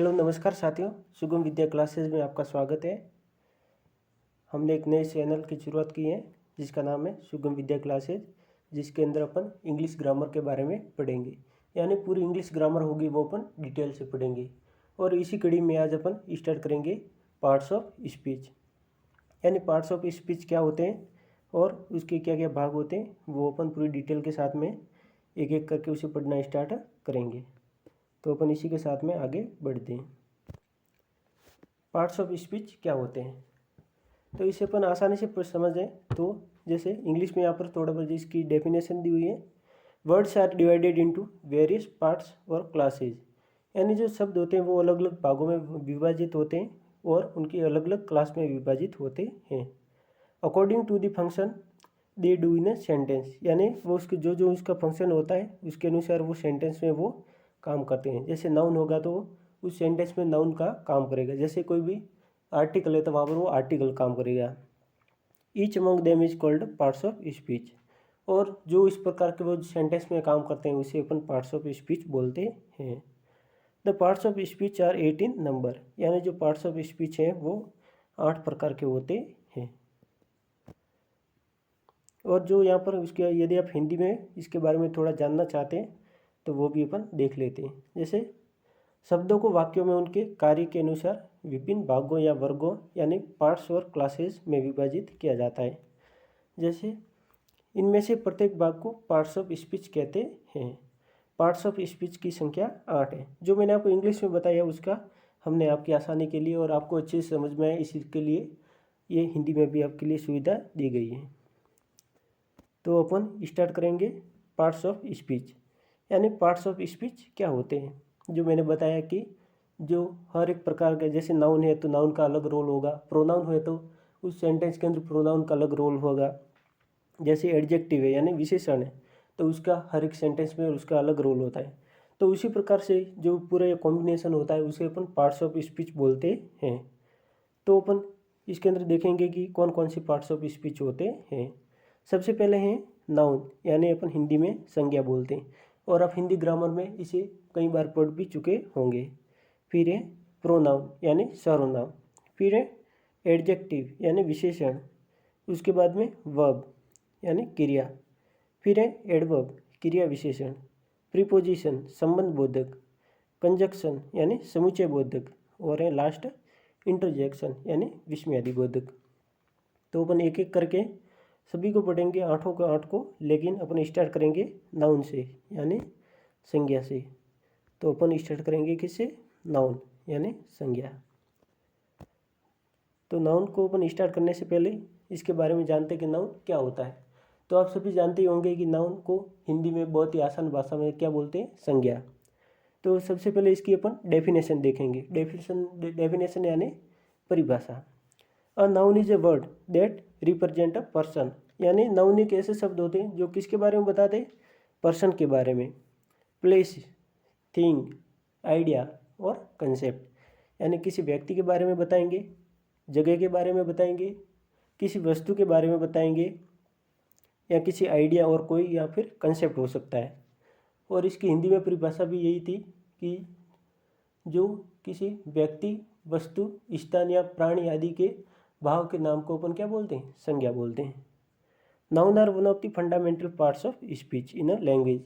Hello नमस्कार साथियों, सुगम विद्या क्लासेज में आपका स्वागत है। हमने एक नए चैनल की शुरुआत की है जिसका नाम है सुगम विद्या क्लासेज, जिसके अंदर अपन इंग्लिश ग्रामर के बारे में पढ़ेंगे। यानी पूरी इंग्लिश ग्रामर होगी वो अपन डिटेल से पढ़ेंगे। और इसी कड़ी में आज अपन स्टार्ट करेंगे पार्ट्स ऑफ स्पीच। यानी पार्ट्स ऑफ स्पीच क्या होते हैं और उसके क्या क्या भाग होते हैं वो अपन पूरी डिटेल के साथ में एक एक करके उसे पढ़ना स्टार्ट करेंगे। तो अपन इसी के साथ में आगे बढ़ते हैं। पार्ट्स ऑफ स्पीच क्या होते हैं, तो इसे अपन आसानी से समझें तो जैसे इंग्लिश में यहाँ पर थोड़ा बहुत इसकी डेफिनेशन दी हुई है। Words are divided into various parts और क्लासेज। यानी जो शब्द होते हैं वो अलग अलग भागों में विभाजित होते हैं और उनकी अलग अलग क्लास में विभाजित होते हैं according to the function they do in a sentence. यानी वो उसके जो जो उसका फंक्शन होता है उसके अनुसार वो सेंटेंस में वो काम करते हैं। जैसे नाउन होगा तो उस सेंटेंस में नाउन का काम करेगा। जैसे कोई भी आर्टिकल है तो वहाँ पर वो आर्टिकल काम करेगा। Each among them is called parts of speech. और जो इस प्रकार के वो सेंटेंस में काम करते हैं उसे अपन पार्ट्स ऑफ स्पीच बोलते हैं। The parts of speech are 8 in number. यानी जो पार्ट्स ऑफ स्पीच हैं वो 8 प्रकार के होते हैं। और जो यहाँ पर उसके यदि आप हिंदी में इसके बारे में थोड़ा जानना चाहते हैं तो वो भी अपन देख लेते हैं। जैसे शब्दों को वाक्यों में उनके कार्य के अनुसार विभिन्न भागों या वर्गों यानी पार्ट्स और क्लासेस में विभाजित किया जाता है। जैसे इनमें से प्रत्येक भाग को पार्ट्स ऑफ स्पीच कहते हैं। पार्ट्स ऑफ स्पीच की संख्या 8 है। जो मैंने आपको इंग्लिश में बताया उसका हमने आपकी आसानी के लिए और आपको अच्छे से समझ में आए इसके लिए ये हिंदी में भी आपके लिए सुविधा दी गई है। तो अपन स्टार्ट करेंगे पार्ट्स ऑफ स्पीच। यानी पार्ट्स ऑफ स्पीच क्या होते हैं, जो मैंने बताया कि जो हर एक प्रकार का, जैसे नाउन है तो नाउन का अलग रोल होगा, प्रोनाउन है तो उस सेंटेंस के अंदर प्रोनाउन का अलग रोल होगा। जैसे एडजेक्टिव है यानी विशेषण है तो उसका हर एक सेंटेंस में उसका अलग रोल होता है। तो उसी प्रकार से जो पूरा कॉम्बिनेशन होता है उसे अपन पार्ट्स ऑफ स्पीच बोलते हैं। तो अपन इसके अंदर देखेंगे कि कौन कौन से पार्ट्स ऑफ स्पीच होते हैं। सबसे पहले हैं नाउन, यानी अपन हिंदी में संज्ञा बोलते हैं और आप हिंदी ग्रामर में इसे कई बार पढ़ भी चुके होंगे। फिर है प्रोनाउन यानी सर्वनाम। फिर है एडजेक्टिव यानी विशेषण। उसके बाद में वर्ब यानी क्रिया। फिर है एडवर्ब क्रिया विशेषण। प्रीपोजिशन संबंध बोधक। कंजक्शन यानी समुच्चय बोधक। और है लास्ट इंटरजेक्शन यानी विस्मयादि बोधक। तो अपन एक एक करके सभी को पढ़ेंगे, आठों को आठ को, लेकिन अपन स्टार्ट करेंगे नाउन से यानी संज्ञा से। तो अपन स्टार्ट करेंगे किससे, नाउन यानी संज्ञा। तो नाउन को अपन स्टार्ट करने से पहले इसके बारे में जानते हैं कि नाउन क्या होता है। तो आप सभी जानते ही होंगे कि नाउन को हिंदी में बहुत ही आसान भाषा में क्या बोलते हैं, संज्ञा। तो सबसे पहले इसकी अपन डेफिनेशन देखेंगे। डेफिनेशन यानी परिभाषा। A noun is a word that represent a person. यानी नाउन एक ऐसे शब्द होते हैं जो किसके बारे में बताते हैं, पर्सन के बारे में। प्लेस, थिंग, आइडिया और कंसेप्ट। यानी किसी व्यक्ति के बारे में बताएंगे, जगह के बारे में बताएंगे, किसी वस्तु के बारे में बताएंगे, या किसी आइडिया और कोई या फिर कंसेप्ट हो सकता है। और इसकी हिंदी में परिभाषा भी यही थी कि जो किसी व्यक्ति, वस्तु, स्थान या प्राणी आदि के भाव के नाम को अपन क्या बोलते हैं, संज्ञा बोलते हैं। Noun are one of the fundamental parts of speech in a language.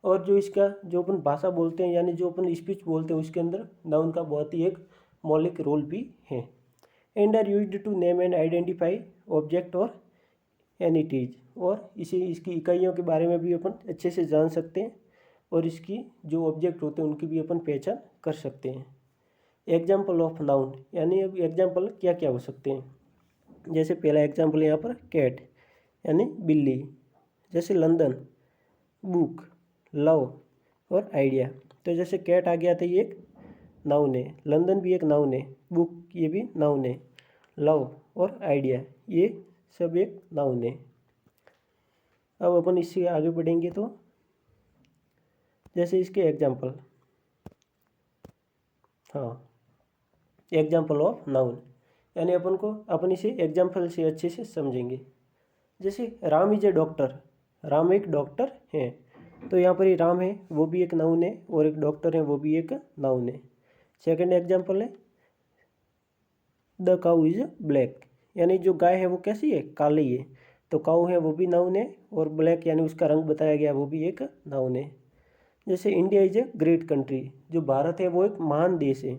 और जो इसका जो अपन भाषा बोलते हैं यानी जो अपन स्पीच बोलते हैं उसके अंदर नाउन का बहुत ही एक मौलिक रोल भी है। And are used to name and identify object और एनिटीज। और इसकी इकाइयों के बारे में भी अपन अच्छे से जान सकते हैं और इसकी जो ऑब्जेक्ट होते हैं उनकी भी अपन पहचान कर सकते हैं। एग्जाम्पल ऑफ नाउन, यानी अब एग्जाम्पल क्या क्या हो सकते हैं। जैसे पहला एग्जाम्पल यहाँ पर कैट यानी बिल्ली। जैसे लंदन, बुक, लव और आइडिया। तो जैसे कैट आ गया था ये एक नाउन है, लंदन भी एक नाउन है, बुक ये भी नाउन है, लव और आइडिया ये सब एक नाउन है। अब अपन इससे आगे बढ़ेंगे तो जैसे इसके एग्जाम्पल, हाँ, एग्जाम्पल ऑफ नाउन, यानी अपन इसे एग्जाम्पल से अच्छे से समझेंगे। जैसे Ram is a doctor, Ram एक डॉक्टर हैं। तो यहाँ पर ही राम है वो भी एक नाउन है और एक डॉक्टर है वो भी एक नाउन है। सेकंड एग्जाम्पल है द काऊ इज ब्लैक, यानी जो गाय है वो कैसी है, काली है। तो काऊ है वो भी नाउन है, और ब्लैक यानी उसका रंग बताया गया वो भी एक नाउन है। जैसे India is a great country, जो भारत है वो एक महान देश है।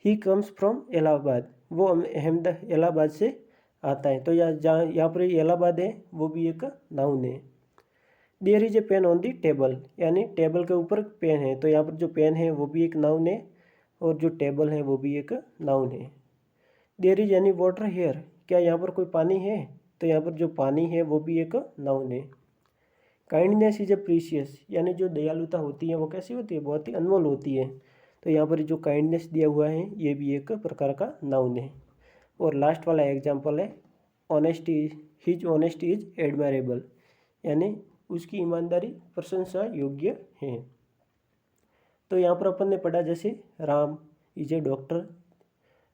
ही कम्स फ्रॉम इलाहाबाद, वो इलाहाबाद से आता है। तो यहाँ पर इलाहाबाद है वो भी एक नाउन है। There is a pen on the table, यानी टेबल के ऊपर पेन है, तो यहाँ पर जो पेन है वो भी एक नाउन है, और जो टेबल है वो भी एक नाउन है। There is any water here, क्या यहाँ पर कोई पानी है, तो यहाँ पर जो पानी है वो भी एक नाउन है। काइंडनेस इज ए प्रीशियस, यानी जो दयालुता होती है वो कैसी होती है, बहुत ही अनमोल होती है। तो यहाँ पर जो काइंडनेस दिया हुआ है ये भी एक प्रकार का नाउन है। और लास्ट वाला एग्जाम्पल है honesty, his honesty is admirable, यानी उसकी ईमानदारी प्रशंसा योग्य है। तो यहाँ पर अपन ने पढ़ा जैसे Ram is a doctor,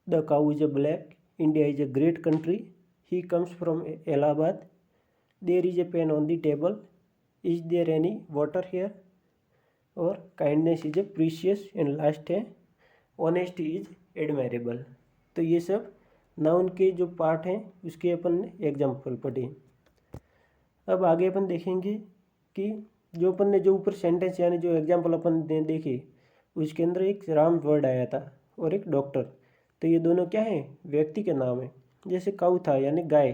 the cow is a black, India is a great country, he comes from Allahabad, there is a pen on the table, is there any water here, और kindness is a precious, and last है honesty is admirable. तो ये सब noun के जो part हैं उसके अपन ने एग्जाम्पल पढ़े। अब आगे अपन देखेंगे कि जो अपन ने जो ऊपर सेंटेंस यानी जो एग्जाम्पल अपन ने देखे उसके अंदर एक राम वर्ड आया था और एक डॉक्टर, तो ये दोनों क्या है, व्यक्ति के नाम है। जैसे काऊ था यानी गाय,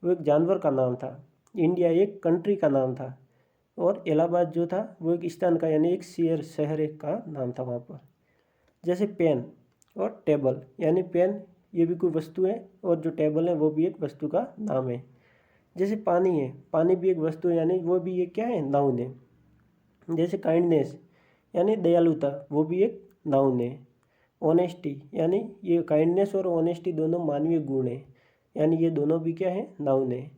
वो एक जानवर का नाम था। इंडिया एक कंट्री का नाम था, और इलाहाबाद जो था वो एक स्थान का यानी एक शहर का नाम था वहाँ पर। जैसे पेन और टेबल, यानी पेन ये भी कोई वस्तु है, और जो टेबल है वो भी एक वस्तु का नाम है। जैसे पानी है, पानी भी एक वस्तु है, यानी वो भी एक क्या है, नाउन है। जैसे काइंडनेस यानी दयालुता, वो भी एक नाउन है। ऑनेस्टी, यानी ये काइंडनेस और ऑनेस्टी दोनों मानवीय गुण हैं, यानी ये दोनों भी क्या है, नाउन है।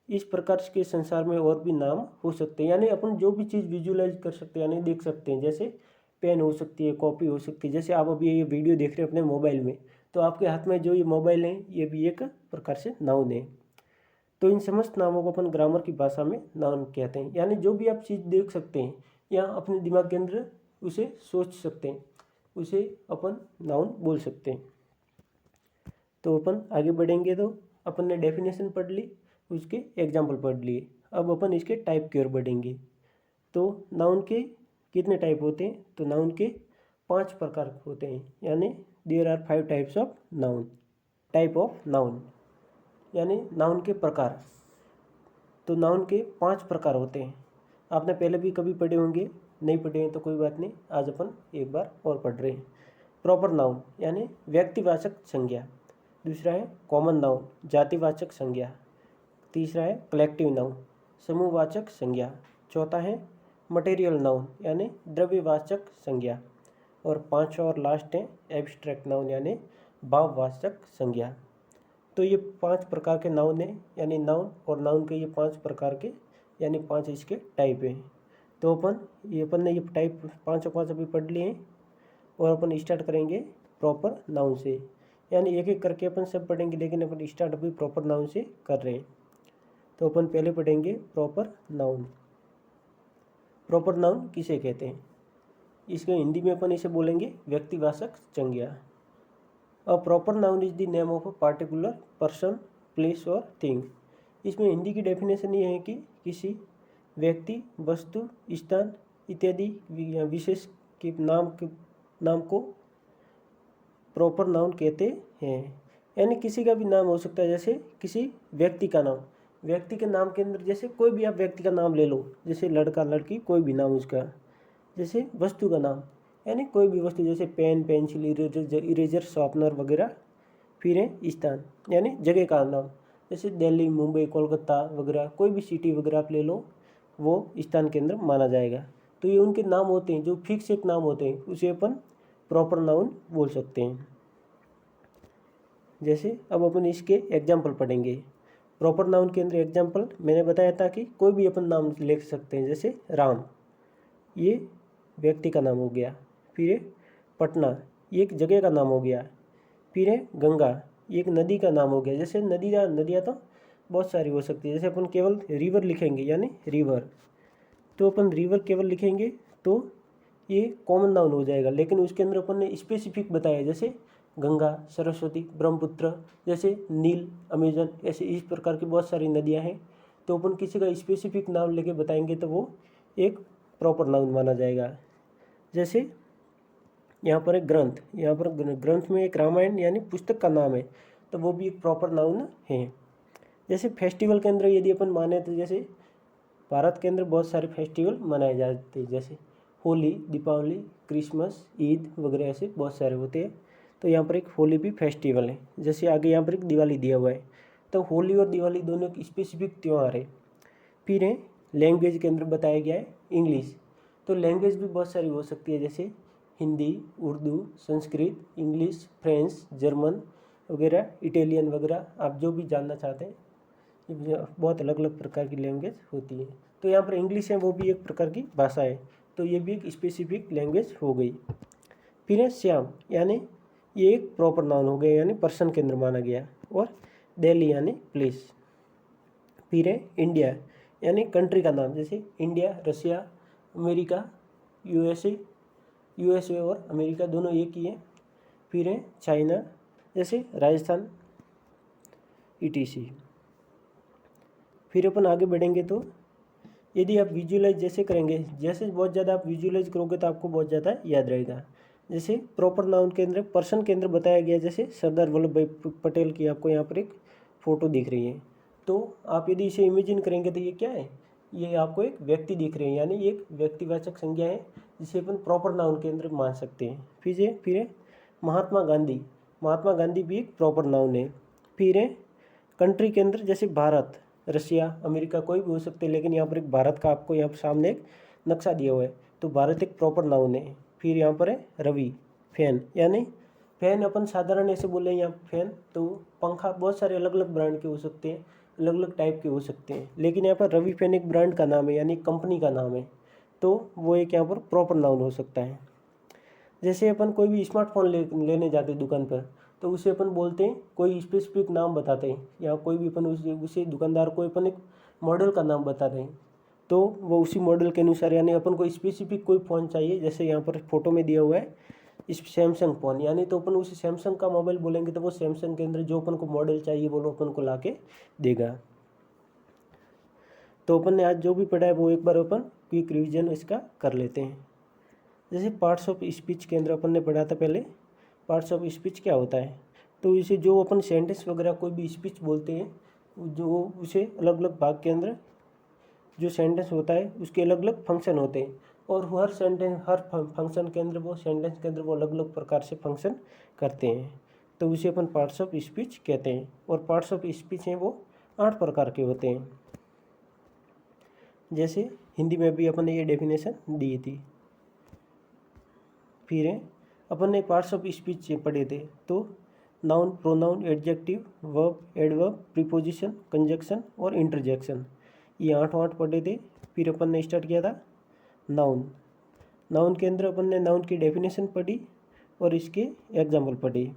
इस प्रकार के संसार में और भी नाम हो सकते हैं, यानी अपन जो भी चीज़ विजुअलाइज कर सकते हैं यानी देख सकते हैं। जैसे पेन हो सकती है, कॉपी हो सकती है। जैसे आप अभी ये वीडियो देख रहे हैं अपने मोबाइल में, तो आपके हाथ में जो ये मोबाइल है ये भी एक प्रकार से नाउन है। तो इन समस्त नामों को अपन ग्रामर की भाषा में नाउन कहते हैं, यानी जो भी आप चीज़ देख सकते हैं या अपने दिमाग के अंदर उसे सोच सकते हैं, उसे अपन नाउन बोल सकते हैं। तो अपन आगे बढ़ेंगे, तो अपन ने डेफिनेशन पढ़ ली, उसके एग्जाम्पल पढ़ लिए। अब अपन इसके टाइप की ओर बढ़ेंगे। तो नाउन के कितने टाइप होते हैं, तो नाउन के 5 प्रकार होते हैं, यानी there are 5 types of noun. Type of noun यानी नाउन के प्रकार। तो नाउन के 5 प्रकार होते हैं। आपने पहले भी कभी पढ़े होंगे, नहीं पढ़े हैं तो कोई बात नहीं, आज अपन एक बार और पढ़ रहे हैं। प्रॉपर नाउन यानी व्यक्तिवाचक संज्ञा। दूसरा है कॉमन नाउन, जातिवाचक संज्ञा। तीसरा है कलेक्टिव नाउन, समूहवाचक संज्ञा। चौथा है मटेरियल नाउन यानी द्रव्यवाचक संज्ञा। और 5वां और लास्ट है एब्स्ट्रैक्ट नाउन यानी भाववाचक संज्ञा। तो ये 5 प्रकार के नाउन हैं, यानी नाउन और नाउन के ये 5 प्रकार के यानी 5 इसके टाइप हैं। तो अपन ने ये टाइप 5 अभी पढ़ लिए हैं, और अपन स्टार्ट करेंगे प्रॉपर नाउन से, यानी एक एक करके अपन सब पढ़ेंगे, लेकिन अपन स्टार्ट अभी प्रॉपर नाउन से कर रहे हैं। तो अपन पहले पढ़ेंगे प्रॉपर नाउन। प्रॉपर नाउन किसे कहते हैं, इसके हिंदी में अपन इसे बोलेंगे व्यक्तिवाचक संज्ञा। A proper noun is the name of a particular person, place और थिंग। इसमें हिंदी की डेफिनेशन ये है कि किसी व्यक्ति, वस्तु, स्थान इत्यादि विशेष के नाम को प्रॉपर नाउन कहते हैं। यानी किसी का भी नाम हो सकता है, जैसे किसी व्यक्ति का नाम, व्यक्ति के नाम के अंदर जैसे कोई भी आप व्यक्ति का नाम ले लो, जैसे लड़का लड़की कोई भी नाम उसका। जैसे वस्तु का नाम यानी कोई भी वस्तु, जैसे पेन, पेंसिल, इरेजर, शार्पनर वगैरह। फिर है स्थान यानी जगह का नाम, जैसे दिल्ली, मुंबई, कोलकाता वगैरह, कोई भी सिटी वगैरह आप ले लो, वो स्थान के अंदर माना जाएगा। तो ये उनके नाम होते हैं जो फिक्स एक नाम होते हैं, उसे अपन प्रॉपर नाउन बोल सकते हैं। जैसे अब अपन इसके एग्जाम्पल पढ़ेंगे। प्रॉपर नाउन के अंदर एग्जाम्पल मैंने बताया था कि कोई भी अपन नाम लिख सकते हैं। जैसे राम, ये व्यक्ति का नाम हो गया। फिर है पटना, ये एक जगह का नाम हो गया। फिर है गंगा, ये एक नदी का नाम हो गया। जैसे नदियाँ तो बहुत सारी हो सकती है, जैसे अपन केवल रिवर लिखेंगे यानी रिवर, तो अपन रिवर केवल लिखेंगे तो ये कॉमन नाउन हो जाएगा, लेकिन उसके अंदर अपन ने स्पेसिफिक बताया, जैसे गंगा, सरस्वती, ब्रह्मपुत्र, जैसे नील, अमेजन, ऐसे इस प्रकार की बहुत सारी नदियाँ हैं। तो अपन किसी का स्पेसिफिक नाम लेके बताएंगे तो वो एक प्रॉपर नाउन माना जाएगा। जैसे यहाँ पर एक ग्रंथ, यहाँ पर ग्रंथ में एक रामायण यानी पुस्तक का नाम है, तो वो भी एक प्रॉपर नाउन है। जैसे फेस्टिवल के अंदर यदि अपन माने तो जैसे भारत के अंदर बहुत सारे फेस्टिवल मनाए जाते हैं, जैसे होली, दीपावली, क्रिसमस, ईद वगैरह ऐसे बहुत सारे होते हैं। तो यहाँ पर एक होली भी फेस्टिवल है। जैसे आगे यहाँ पर एक दिवाली दिया हुआ है, तो होली और दिवाली दोनों एक स्पेसिफिक त्यौहार है। फिर है लैंग्वेज के अंदर बताया गया है इंग्लिश। तो लैंग्वेज भी बहुत सारी हो सकती है, जैसे Hindi, Urdu, Sanskrit, English, French, German वगैरह, इटालियन वगैरह, आप जो भी जानना चाहते हैं, ये बहुत अलग अलग प्रकार की लैंग्वेज होती है। तो यहाँ पर इंग्लिश है, वो भी एक प्रकार की भाषा है, तो ये भी एक स्पेसिफिक लैंग्वेज हो गई। फिर है श्याम, यानी ये एक प्रॉपर नाउन हो गया, यानी पर्सन के अंदर माना गया। और दिल्ली यानी प्लेस। फिर है इंडिया, यानी कंट्री का नाम, जैसे इंडिया, रशिया, अमेरिका, यूएसए और अमेरिका दोनों एक ही है। फिर है चाइना, जैसे राजस्थान, ईटीसी। फिर अपन आगे बढ़ेंगे तो यदि आप विजुअलाइज जैसे करेंगे, जैसे बहुत ज़्यादा आप विजुअलाइज करोगे तो आपको बहुत ज़्यादा याद रहेगा। जैसे प्रॉपर नाउन के अंदर पर्सन के अंदर बताया गया, जैसे सरदार वल्लभ भाई पटेल की आपको यहाँ पर एक फ़ोटो दिख रही है। तो आप यदि इसे इमेजिन करेंगे तो ये क्या है, ये आपको एक व्यक्ति दिख रहे हैं, यानी एक व्यक्तिवाचक संज्ञा है जिसे अपन प्रॉपर नाउन के अंदर मान सकते हैं। फिर है महात्मा गांधी, महात्मा गांधी भी एक प्रॉपर नाउन है। फिर है कंट्री के अंदर, जैसे भारत, रशिया, अमेरिका कोई भी हो सकते हैं, लेकिन यहाँ पर एक भारत का आपको यहाँ पर सामने एक नक्शा दिया हुआ है, तो भारत एक प्रॉपर नाउन है। फिर यहाँ पर है रवि, फैन, यानी फैन अपन साधारण ऐसे बोले यहाँ फैन, तो पंखा बहुत सारे अलग अलग ब्रांड के हो सकते हैं, अलग अलग टाइप के हो सकते हैं, लेकिन यहाँ पर रवि फैन एक ब्रांड का नाम है, यानी कंपनी का नाम है, तो वो एक यहाँ पर प्रॉपर नाउन हो सकता है। जैसे अपन कोई भी स्मार्टफोन लेने जाते हैं दुकान पर, तो उसे अपन बोलते हैं, कोई स्पेसिफिक नाम बताते हैं, या कोई भी अपन उसे दुकानदार को अपन एक मॉडल का नाम बताते हैं, तो वो उसी मॉडल के अनुसार, यानी अपन को स्पेसिफिक कोई फ़ोन चाहिए, जैसे यहाँ पर फोटो में दिया हुआ है इस सैमसंग फ़ोन, यानी तो अपन उसे सैमसंग का मोबाइल बोलेंगे तो वो सैमसंग के अंदर जो अपन को मॉडल चाहिए वो अपन को ला के देगा। तो अपन ने आज जो भी पढ़ा है वो एक बार अपन क्विक रिवीजन इसका कर लेते हैं। जैसे पार्ट्स ऑफ स्पीच के अंदर अपन ने पढ़ा था पहले, पार्ट्स ऑफ स्पीच क्या होता है, तो इसे जो अपन सेंटेंस वगैरह कोई भी स्पीच बोलते हैं, जो उसे अलग अलग भाग के अंदर जो सेंटेंस होता है उसके अलग अलग फंक्शन होते हैं, और हर सेंटेंस हर फंक्शन के अंदर वो सेंटेंस के अंदर वो अलग अलग प्रकार से फंक्शन करते हैं, तो उसे अपन पार्ट्स ऑफ स्पीच कहते हैं। और पार्ट्स ऑफ स्पीच हैं वो 8 प्रकार के होते हैं। जैसे हिंदी में भी अपन ने ये डेफिनेशन दी थी। फिर है अपन ने पार्ट्स ऑफ स्पीच पढ़े थे, तो noun, pronoun, adjective, verb, adverb, preposition, conjunction और इंटरजेक्शन, ये 8 पढ़े थे। फिर अपन ने स्टार्ट किया था नाउन। नाउन के अंदर अपन ने नाउन की डेफिनेशन पढ़ी और इसके एग्जाम्पल पढ़े।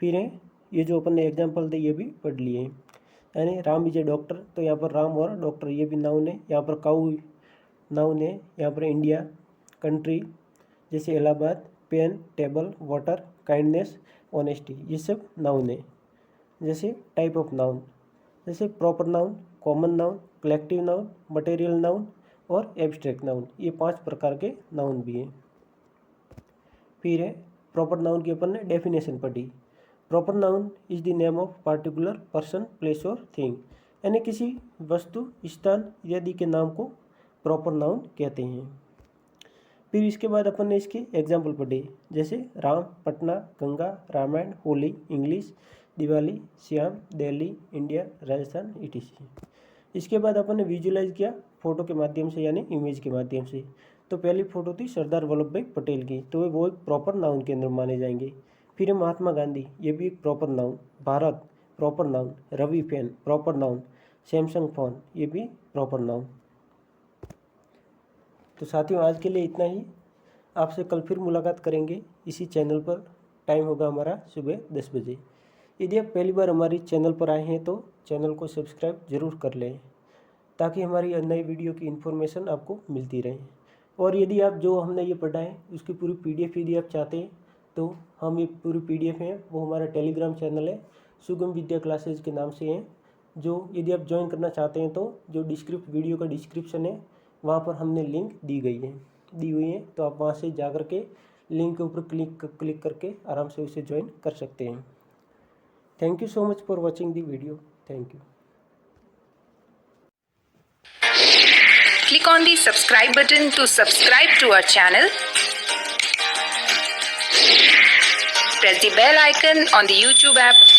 फिर है ये जो अपन ने एग्जाम्पल थे ये भी पढ़ लिए, यानी राम इज ए डॉक्टर, तो यहाँ पर राम और डॉक्टर ये भी नाउन है। यहाँ पर काऊ नाउन है। यहाँ पर इंडिया, कंट्री, जैसे Allahabad, pen, table, water, kindness, honesty, ये सब नाउन है। जैसे टाइप ऑफ नाउन, जैसे proper noun, common noun, collective noun, material noun और एब्स्ट्रैक्ट नाउन, ये 5 प्रकार के नाउन भी हैं। फिर है प्रॉपर नाउन की अपन ने डेफिनेशन पढ़ी। Proper noun is the name of particular person, place और थिंग, यानी किसी वस्तु, स्थान इत्यादि के नाम को प्रॉपर नाउन कहते हैं। फिर इसके बाद अपन ने इसके एग्जाम्पल पढ़े, जैसे Ram, Patna, Ganga, Ramayana, Holi, English, Diwali, Shyam, Delhi, India, Rajasthan, etc. इसके बाद अपन ने विजुअलाइज किया फोटो के माध्यम से, यानी इमेज के माध्यम से। तो पहली फोटो थी सरदार वल्लभ भाई पटेल की, तो वो एक प्रॉपर नाउन के अंदर माने जाएंगे। फिर है महात्मा गांधी, ये भी एक proper noun. Bharat proper noun. Ravi fan proper noun. Samsung phone ये भी प्रॉपर नाउन। तो साथियों आज के लिए इतना ही। आपसे कल फिर मुलाकात करेंगे इसी चैनल पर। टाइम होगा हमारा सुबह 10 बजे। यदि आप पहली बार हमारी चैनल पर आए हैं तो चैनल को सब्सक्राइब ज़रूर कर लें, ताकि हमारी नई वीडियो की इन्फॉर्मेशन आपको मिलती रहे। और यदि आप जो हमने ये पढ़ा है उसकी पूरी PDF यदि आप चाहते हैं तो हम ये पूरी PDF है वो हमारा टेलीग्राम चैनल है सुगम विद्या क्लासेज के नाम से है, जो यदि आप ज्वाइन करना चाहते हैं तो जो वीडियो का डिस्क्रिप्शन है वहाँ पर हमने लिंक दी हुई है, तो आप वहाँ से जा कर के लिंक के ऊपर क्लिक करके आराम से उसे ज्वाइन कर सकते हैं। Thank you so much for watching the video. Thank you. Click on the subscribe button to subscribe to our channel. Press the bell icon on the YouTube app